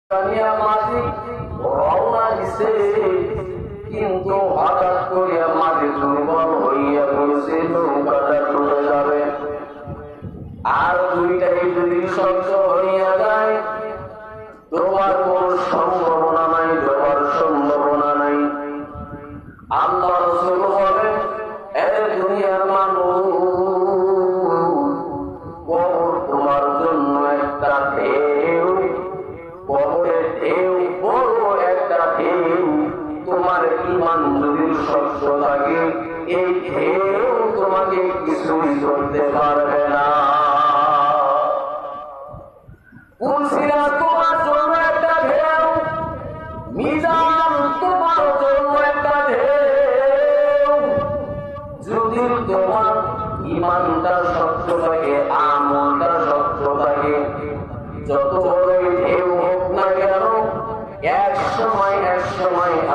মাঝি রওনা দিছে, কিন্তু হঠাৎ করিয়া মাঝি দুর্বল হইয়া পড়ছে, নৌকাটা ডুবে যাবে। আর দুইটাই যদি শব্দ হইয়া যায়, তোমার কোন সম্ভাবনা নাই, তোমার সম্ভাবনা নাই। আল্লাহ রাসূল বলেন, এ দুনিয়ার মানুষ, কবর তোমার জন্য একটা ঢেউ, কবরের ঢেউ বড় একটা ঢেউ। তোমার ঈমান যদি শক্ত থাকে, এই ঢেউ তোমাকে কিছুই করতে পারবে না। কুলসিরা তোমার জন্য একটা ঢেউ, মিজান তোমার জন্য একটা ঢেউ। যদি তোমার ঈমানটা শক্ত থাকে, আমলটা শক্ত থাকে, যত বড়ই ঢেউ হোক না কেন, এক সময়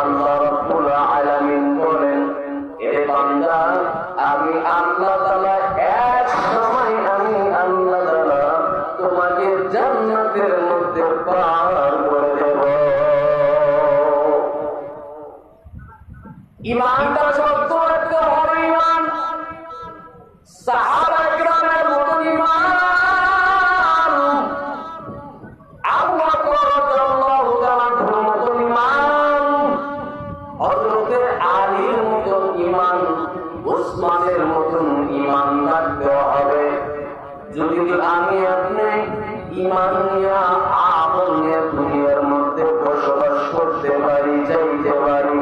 আল্লাহ রাব্বুল আলামিন বলেন, এ বান্দা, আমি আল্লাহ তাআলা আমি আল্লাহ তাআলা তোমাকে জান্নাতের মধ্যে পার করে দেব। ঈমানটা শক্ত রাখতে হবে। ঈমান সাহাবায়ে কেরামের মতো ঈমান, আবু বকর রাদিয়াল্লাহু তাআলার মতো ঈমান, হযরতে আলীর মতো ঈমান, উসমানের মতো ঈমান রাখতে হবে। যদি আমি আপনি ঈমান নিয়ে আমল নিয়ে দুনিয়ার মধ্যে বসবাস করতে পারি, যাইতে পারি,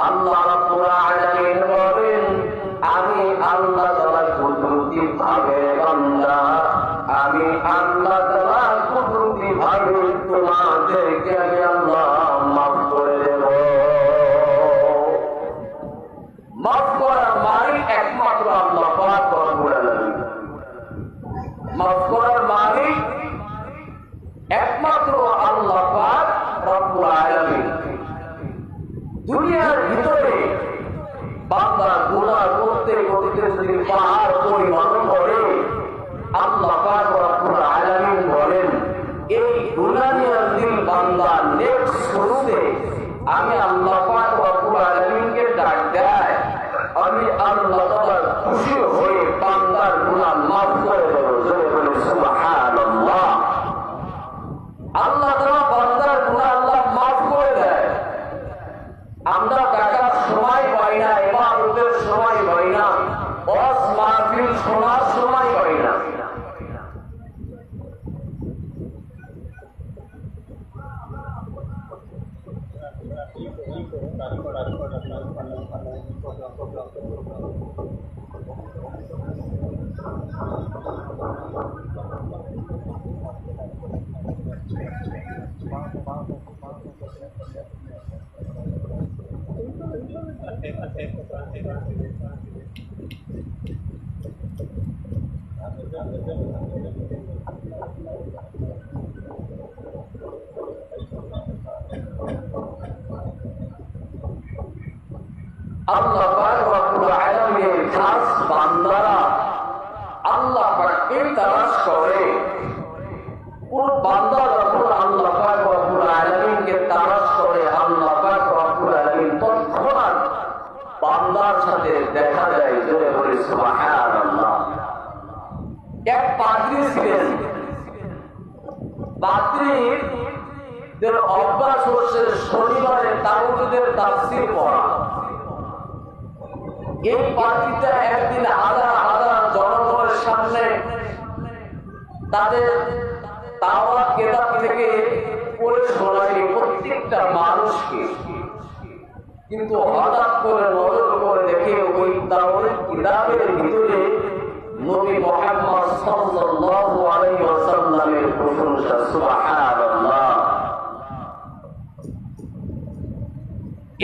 আল্লাহ রাব্বুল আলামিন বলেন, আমি আল্লাহ তাআলা কুদরতি ভাবে বান্দা, আমি আল্লাহ তাআলা কুদরতি ভাবে তোমাদেরকে আমি আল্লাহ মাফ করে দেব। মাফ করার মালিক একমাত্র আল্লাহ পাক রব্বুল আলামিন। মাফ করার মালিক একমাত্র আল্লাহ পাক রব্বুল আলামিন। দুনিয়ার ভিতরে বান্দা গুনাহ করতে করতে যদি পাহাড় পরিমাণ করে, আল্লাহ পাক রব্বুল আলামিন বলেন, এই গুনাহ নিয়ে যদি বান্দা নেক্সট শুরুতে আমি আল্লাহ পাক রব্বুল আলামিনকে ডাক দেয়, আমি আল্লাহ তাআলা খুশি হয়ে বান্দার গুনাহ মাফ করে দেব। জোরে বলে সুবহানাল্লাহ। আল্লাহ তাআলা বান্দার গুনাহ আল্লাহ মাফ করে দেয়। আমরা টাকার সময় পাই না, ইবাদতের সময় পাই না, ওয়াজ মাহফিল শোনার সময় পাই না। আল্লাহ পাক রব্বুল আলামিনের খাস বান্দারা আল্লাহ পাককে তালাশ করে। কোন বান্দা যখন আল্লাহ পাক রব্বুল আলামিনকে তালাশ করে, আল্লাহ পাক রব্বুল আলামিন তৎক্ষণাৎ বান্দার সাথে দেখা দেয়। জোরে বলে সুবহানাল্লাহ। এক পাদ্রী ছিলেন, পাদ্রীদের অভ্যাস হচ্ছে শনিবারে তাওহীদের তাফসীর পড়া। এই পাদ্রীটা একদিন হাজার হাজার জনগণের সামনে তাদের তাওরাত কিতাব থেকে পড়ে শোনায় প্রত্যেকটা মানুষকে। কিন্তু হঠাৎ করে নজর করে দেখে ওই তাওরাত কিতাবের ভিতরে নবী মুহাম্মদ সাল্লাল্লাহু আলাইহি ওয়াসাল্লামের প্রশংসা। সুবহানাল্লাহ।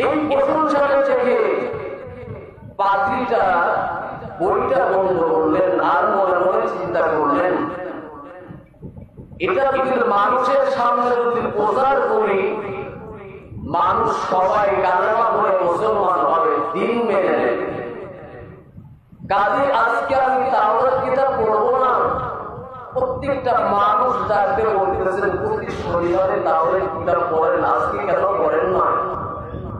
এই প্রশংসাটা দেখে পাদ্রীটা বইটা বন্ধ করলেন, আর মনে মনে চিন্তা করলেন, এটা যদি মানুষের সামনে যদি প্রচার করি, মানুষ সবাই কালেমা পড়ে মুসলমান হবে, দিন মেনে নেবে। কাজে আজকে আমি তাওরাত কিতাব পড়বো না, প্রত্যেকটা মানুষ যাকে বলতেছেন প্রতি শনিবারে তাহলে কিতাব পড়েন, আজকে কেন পড়েন না?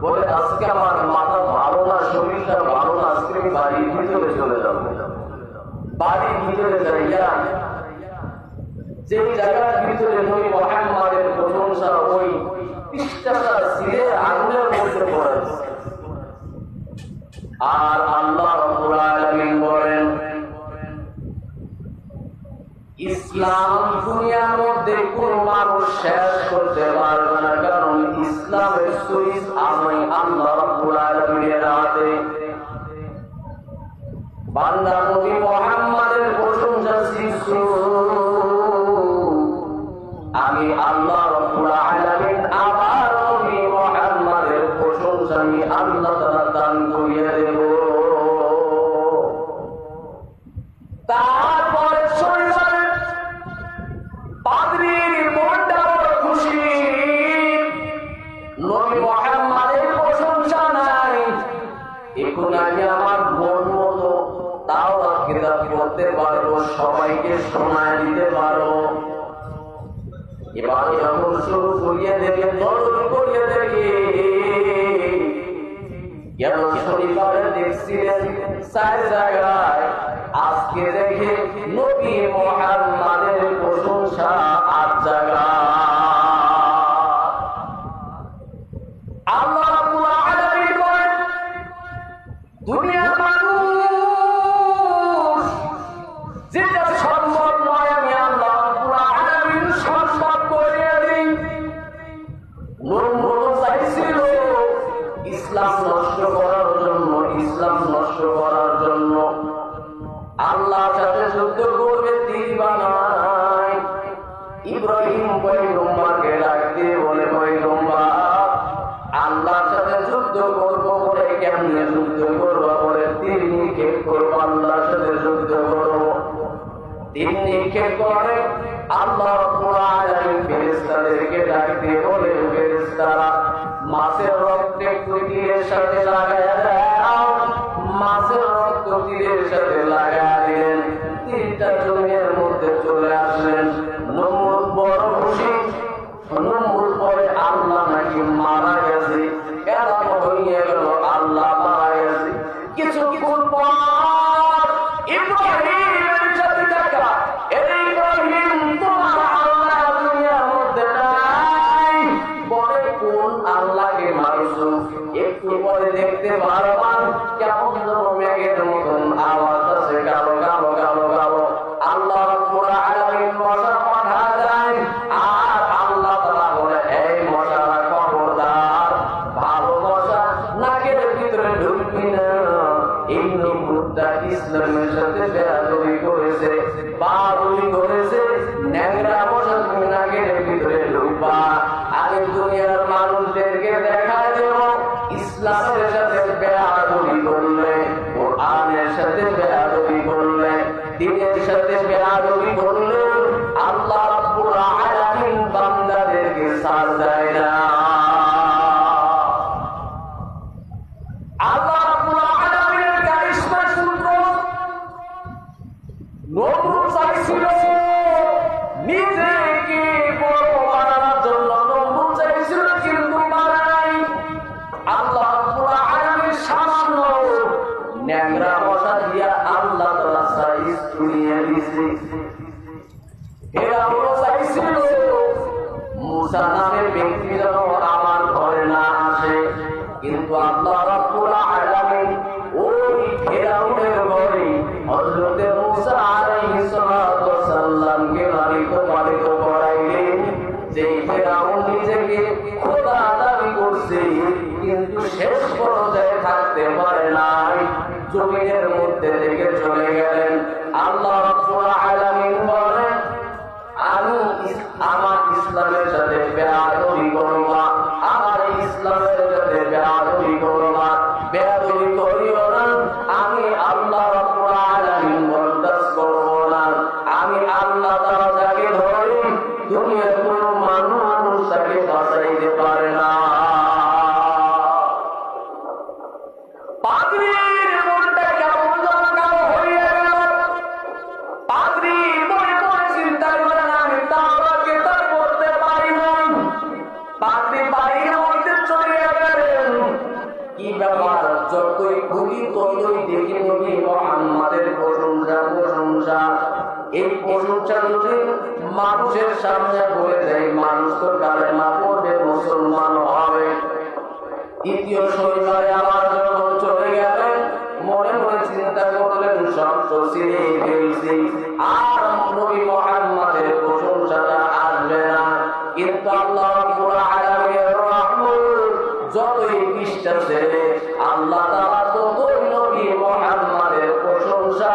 বলে আজকে আমার মাথা ভালো না, শরীরটা ভালো না, আজকে আমি বাড়ির ভিতরে চলে যাবো। বাড়ির ভিতরে যাইয়া যে জায়গার ভিতরে নবী মুহাম্মদের প্রশংসা ওই পৃষ্ঠাটা ছিঁড়ে আগুনের মধ্যে পড়েছে। আর আল্লাহ রাব্বুল আলামিন বলেন, ইসলাম দুনিয়ার মধ্যে কোন মানুষ শেষ করতে পারবে না, কারণ ইসলামের সুইচ আমি আল্লাহ রাব্বুল আলামিনের হাতে। বান্দা নবী মুহাম্মদের প্রশংসা শিখছো, আমি আল্লাহ রাব্বুল আলামিন আবার নবী মুহাম্মদের প্রশংসা আমি আল্লাহ তাআলা দান করিয়ে দেব। তারপর শনিবারে পাদ্রীর মনটা বড় খুশি, নবী মুহাম্মদের প্রশংসা নাই, এখন আমি আমার মন মতো তাওরাত কিতাব পড়তে পারবো, সবাইকে শোনায় দিতে পারবো। এবার যখন শুরু করিয়ে দেখে দরদ করিয়ে দেখে গেল শনিবারে দেখছিলেন 4 জায়গায়, আজকে দেখে নবী মুহাম্মদের প্রশংসা 8 জায়গায়। আল্লাহ রাব্বুল আলামিন বলেন, দুনিয়ার মানুষ যেটা সম্ভব নয় আমি আল্লাহ রাব্বুল আলামিন সম্ভব করে দিই। নমরুদ চাইছিল ইসলাম নষ্ট করার জন্য, ইসলাম নষ্ট করার জন্য আল্লাহর সাথে যুদ্ধ করবে, তীর বানায়। ইব্রাহিম পয়গম্বরকে ডাক দিয়ে বলে, পয়গম্বর আল্লাহর সাথে যুদ্ধ করবো বলে কেমনে যুদ্ধ করবো? বলে তীর নিক্ষেপ করবো, আল্লাহর সাথে যুদ্ধ করবো। তীর নিক্ষেপ করে আল্লাহ রাব্বুল আলামিন ফেরেশতাদেরকে ডাক দিয়ে বলে, ফেরেশতারা মাছের রক্ত একটু তীরের সাথে লাগায়া দাও। মাছের রক্ত তীরের সাথে লাগায়া দিলেন, তীরটা জমির মধ্যে চলে আসলেন। নমরুদ বড় খুশি। নমরুদ বলে আল্লাহ নাকি মারা গেছে, এরকম হয়ে গেল আল্লাহ মারা গেছে। কিছুক্ষণ পর ইব্রাহিমের সাথে দেখা, ইব্রাহিম তোমার আল্লাহ দুনিয়ার মধ্যে নাই। পরে কোন আল্লাহকে মারছো? একটু পরে দেখতে পারবা কেমন যেন মেঘের মতন আওয়াজ আছে, কালো কালো কালো কালো। আল্লাহ রাব্বুল আলামিন মশা পাঠা যায়, আর আল্লাহ তাআলা বলে, এই মশারা খবরদার, ভালো মশা নাকের ভিতরে ঢুকবি না। এই নমরুদটা ইসলামের সাথে বেয়াদবি করেছে, বাড়াবাড়ি করেছে, ন্যাংরা মশা তুমি নাকের ভিতরে ঢুকবা। আগে দুনিয়ার মানুষদেরকে দেখা দেব ইসলামের সাথে বেয়াদবি করলে, কোরআনের সাথে বেয়াদবি করলে, দ্বীনের সাথে বেয়াদবি করলে আল্লাহ রাব্বুল আলামিন বান্দাদেরকে ছাড় দেয় না। আল্লাহ রাব্বুল আলামিনের কারিশমা সূত্র নমরুদ চাইছিল নিজেকে বড় বানানোর জন্য, নমরুদ চাইছিল কিন্তু পারে নাই। আল্লাহ রাব্বুল আলামিন সামান্য ন্যাংরা মশা দিয়া আল্লাহ তাআলা সাইজ ছড়িয়ে দিয়েছে। ফিরআউন চাইছিল মুসা নামের ব্যক্তি যেন আমার ঘরে না আসে, কিন্তু আল্লাহ রাব্বুল আলামিন ওই ফিরআউনের ঘরে হযরতে মুসা আলাইহিস সালাতু ওয়াস সালামকে লালিত করাইলেন। যে ফিরআউন নিজেকে খোদা দাবি করছে, কিন্তু শেষ পর্যায়ে থাকতে পারে নাই, জমিনের মধ্যে থেকে চলে গেলেন। আল্লাহ রাব্বুল আলামিন বলেন, আমি আমার ইসলামের সাথে বেয়াদবি করবা, আমার ইসলামের সাথে বেয়াদবি করবা, বেয়াদবি করিও না। আমি আল্লাহ রাব্বুল আলামিন বরদাস্ত করব না। আমি আল্লাহ তাআলা যাকে ধরি দুনিয়ার কোনো মানুষ তাকে বাঁচাইতে পারে না। পাদ্রীর মনটা কেমন যেন কালো হয়ে গেল। পাদ্রী মনে করেছিল ব্যাপার, যতই খুলি ততই দেখি নবী মুহাম্মাদের প্রশংসা। এই প্রশংসা যদি মানুষের সামনে বলে দেয়, মানুষ তো কালেমা পড়বে, মুসলমান হবে। দ্বিতীয় শনিবারে আবার যখন চলে গেলেন, মনে মনে চিন্তা করলেন সব তো ছিঁড়ে ফেলছি, আর নবী মুহাম্মাদের প্রশংসাটা আসবে না। কিন্তু আল্লাহ রাব্বুল আলামিনের রহমত যতই পৃষ্ঠা ছেড়ে আল্লাহ তাআলা ততই নবী মুহাম্মাদের প্রশংসা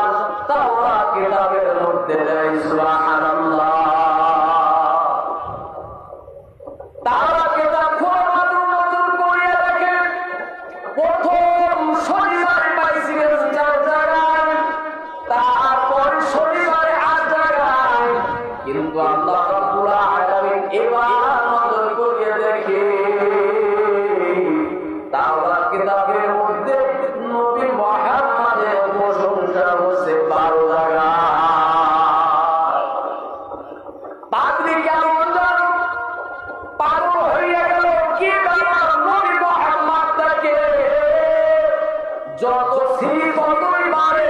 তাওরাত কিতাবের মধ্যে দেয়। সুবহানাল্লাহ। তাওরাত কিতাব নতুন করিয়া দেখেন, প্রথম শনিবারে পাইছিলেন 4 জায়গায়, তারপর শনিবারে 8 জায়গায়। কিন্তু আল্লাহ রাব্বুল আলামিন এবার নতুন করিয়া দেখে তাওরাত কিতাবের মধ্যে নবী মুহাম্মাদের প্রশংসা হচ্ছে 12 জায়গায়। পাদ্রী কেমন জানো পাগল হইয়া গেল, কি ব্যাপার নবী মুহাম্মাদকে যত সিঁড়ি ততই বাড়ে,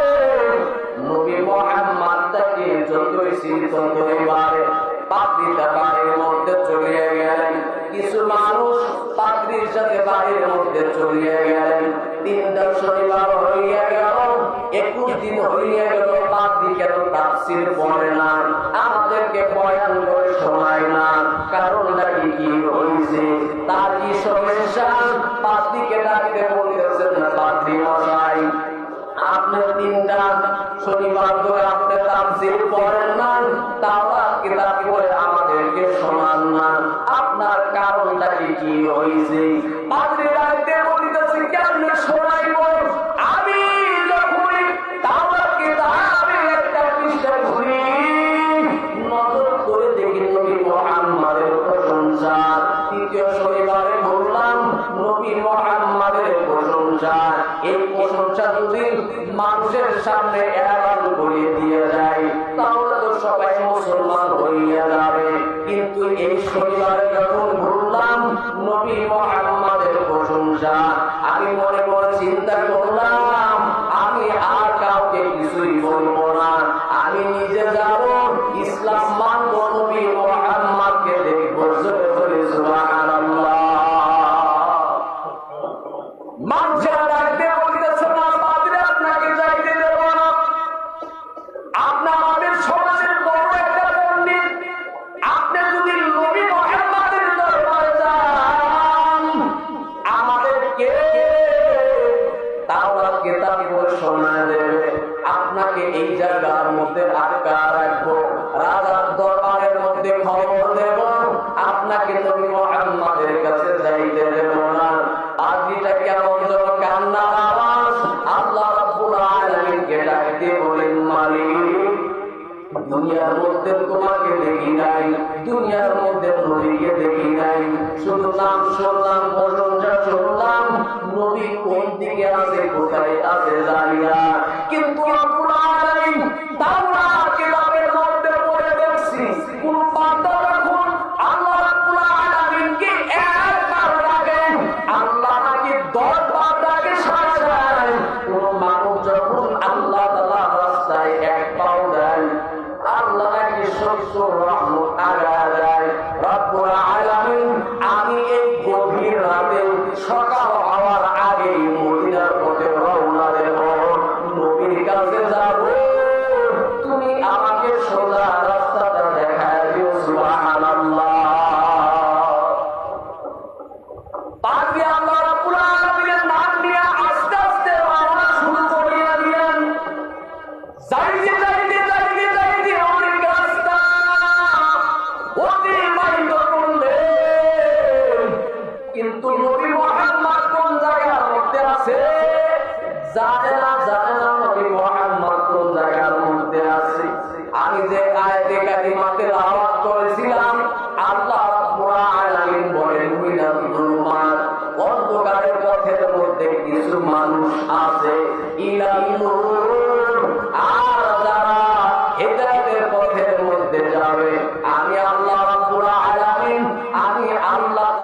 নবী মুহাম্মাদকে যতই সিঁড়ি ততই বাড়ে। পাদ্রীটা বাড়ির মধ্যে চলিয়ে গেলেন, কিছু মানুষ পাদ্রীর সাথে বাড়ির মধ্যে চলিয়ে গেলেন। 3টা শনিবার হইয়া গেল, 21 দিন হইয়া গেল, পাদ্রী কেন তাফসীর পড়ে না, আমাদেরকে বয়ান করে শোনায় না। কারণটা কি হয়েছে, তার কি সমস্যা? পাদ্রীকে ডাকতে বলতেছেন না, পাদ্রী মশাই আপনি 3টা শনিবার ধরে আপনি তাফসীর পড়েন না, তাওরাত কিতাব পড়ে আমাদেরকে শোনান না, আপনার কারণটা কি হয়েছে? পাদ্রী ডাকতে বলতেছে কেমনে শোনাইব, আমি যখন তাওরাত কিতাবের একটা পৃষ্ঠা ঘুরি নজর করে দেখি নবী মুহাম্মাদের প্রশংসা। 3য় শনিবারে বললাম নবী মুহাম্মাদের প্রশংসা। এই প্রশংসা যদি মানুষের সামনে এলান করে দিয়ে যায় তাহলে তো সবাই মুসলমান হইয়া যাবে। কিন্তু এই শনিবারে যখন বললাম নবী মুহাম্মাদের প্রশংসা, আমি মনে মনে চিন্তা করলাম আমি আর কাউকে কিছুই বলবো না, আমি নিজে যাব, ইসলাম মানব, নবী মুহাম্মাদকে দেখব। জোরে সুবহানাল্লাহ। মানুষের ডাকতে বলতেছে না, পাদ্রী আপনাকে যাইতে দেব না, আপনি আমাদের সমাজের বড় একটা পণ্ডিত, আপনি যদি নবী মুহাম্মাদের দরবারে যান আমাদেরকে তাওরাত কিতাব পড়ে শোনায় দেবে, আপনাকে এই জায়গার মধ্যে আটকা রাখবো, রাজার দরবারের মধ্যে খবর দেব, আপনাকে নবী মুহাম্মাদের কাছে যাইতে দেব না। পাদ্রীটা কেমন যেন কান্নার আওয়াজ, আল্লাহ রাব্বুল আলামিনকে ডাকতে বলেন মালিক দুনিয়ার মধ্যে তোমাকে দেখি নাই, দুনিয়ার মধ্যে নবীকে দেখি নাই, শুধু নাম শুনলাম, প্রশংসা শুনলাম, নবী কোন দিকে আছে কোথায় আছে জানি না। কিন্তু রব্বুল আলামিন তাওরাত কিতাবের মধ্যে পড়ে দেখছি কোন বান্দা যখন আল্লাহ রাব্বুল আলামিনকে একবার ডাকেন আল্লাহ নাকি 10 বার ডাকে সাজায়। কোন মানুষ যখন আল্লাহ তাআলার রাস্তায় এক পাও দেয় আল্লাহ নাকি সত্তর রহমত আগা যায়। রব্বুল আলামিন আমি এই গভীর রাতে সকাল হওয়ার আগেই মদিনার পথে রওনা দেব, নবীর কাছে যাব, তুমি আমাকে সোজা রাস্তাটা দেখায় দিও। সুবহানাল্লাহ। পাদ্রী আল্লাহ রাব্বুল আলামিনের নাম নিয়ে আস্তে আস্তে রওনা শুরু করিয়া দিলেন। যাইতে যাইতে যাইতে যাইতে অনেক রাস্তা অতিবাহিত করলেন, কিন্তু নবী মুহাম্মদ কোন জায়গার মধ্যে আছে জানে না।